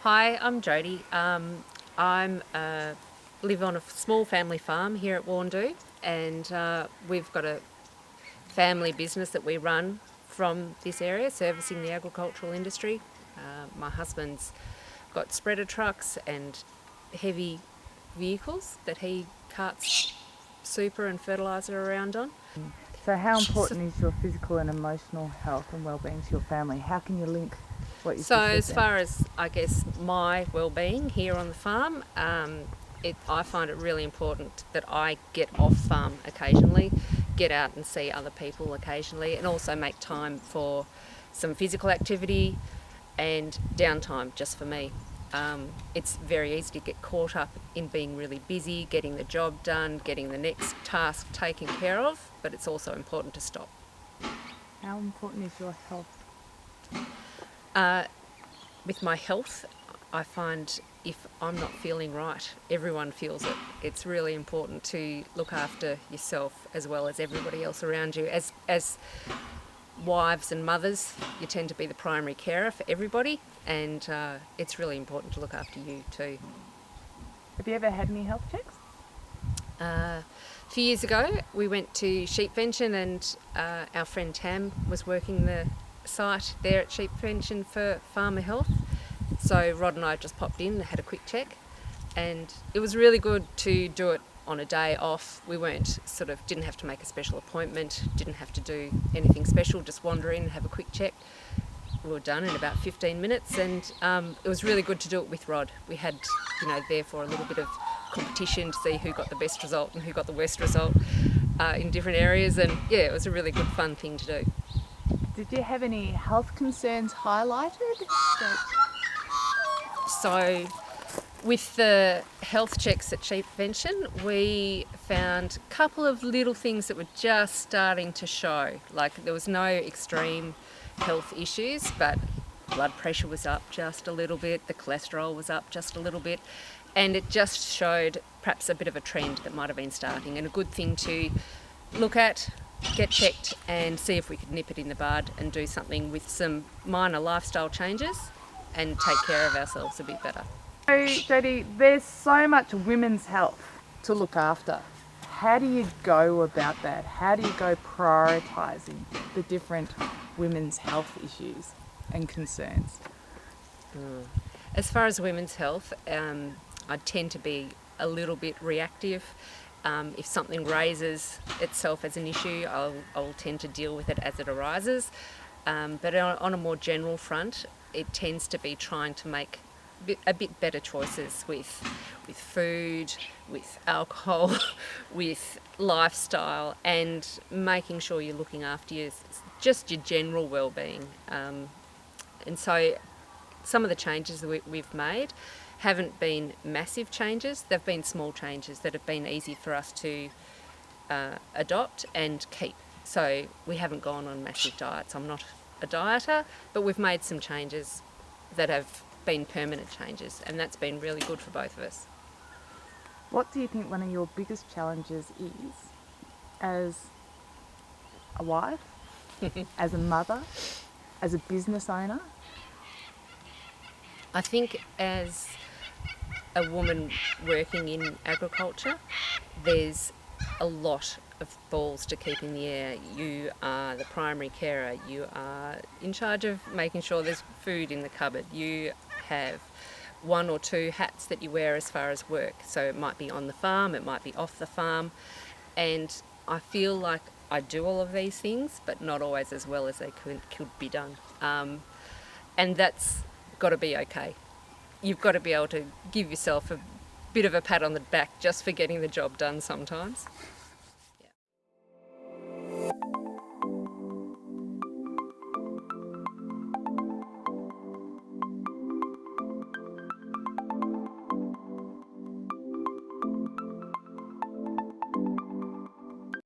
Hi, I'm Jodie. I'm live on a small family farm here at Warndoo, and we've got a family business that we run from this area, servicing the agricultural industry. My husband's got spreader trucks and heavy vehicles that he carts super and fertiliser around on. So how So, important is your physical and emotional health and well-being to your family? How can you link what you've so just said as there? far as I guess my well-being here on the farm, I find it really important that I get off farm occasionally, get out and see other people occasionally, and also make time for some physical activity and downtime just for me. It's very easy to get caught up in being really busy, getting the job done, getting the next task taken care of, but it's also important to stop. How important is your health? With my health, I find if I'm not feeling right, everyone feels it. It's really important to look after yourself as well as everybody else around you. As wives and mothers, you tend to be the primary carer for everybody, and it's really important to look after you too. Have you ever had any health checks? A few years ago, we went to Sheep Pension, and our friend Tam was working the site there at Sheep Pension for Farmer Health. So Rod and I just popped in and had a quick check, and it was really good to do it on a day off. We didn't have to make a special appointment, didn't have to do anything special, just wander in and have a quick check. We were done in about 15 minutes, and it was really good to do it with Rod. We had, therefore a little bit of competition to see who got the best result and who got the worst result in different areas, and yeah, it was a really good fun thing to do. Did you have any health concerns highlighted? So with the health checks at Sheep Pension, we found a couple of little things that were just starting to show. Like there was no extreme health issues, but blood pressure was up just a little bit, the cholesterol was up just a little bit, and it just showed perhaps a bit of a trend that might have been starting, and a good thing to look at, get checked, and see if we could nip it in the bud and do something with some minor lifestyle changes and take care of ourselves a bit better. So, Jodie, there's so much women's health to look after. How do you go about that? How do you go prioritising the different women's health issues and concerns? As far as women's health, I tend to be a little bit reactive. If something raises itself as an issue, I'll tend to deal with it as it arises. But on a more general front, it tends to be trying to make a bit better choices with food, with alcohol, with lifestyle, and making sure you're looking after just your general well-being. And so some of the changes that we've made haven't been massive changes. They've been small changes that have been easy for us to adopt and keep. So we haven't gone on massive diets. I'm not a dieter, but we've made some changes that have been permanent changes, and that's been really good for both of us. What do you think one of your biggest challenges is as a wife, as a mother, as a business owner? I think as a woman working in agriculture, there's a lot of balls to keep in the air. You are the primary carer, you are in charge of making sure there's food in the cupboard, you have one or two hats that you wear as far as work. So it might be on the farm, it might be off the farm, and I feel like I do all of these things, but not always as well as they could be done. And that's got to be okay. You've got to be able to give yourself a bit of a pat on the back just for getting the job done sometimes.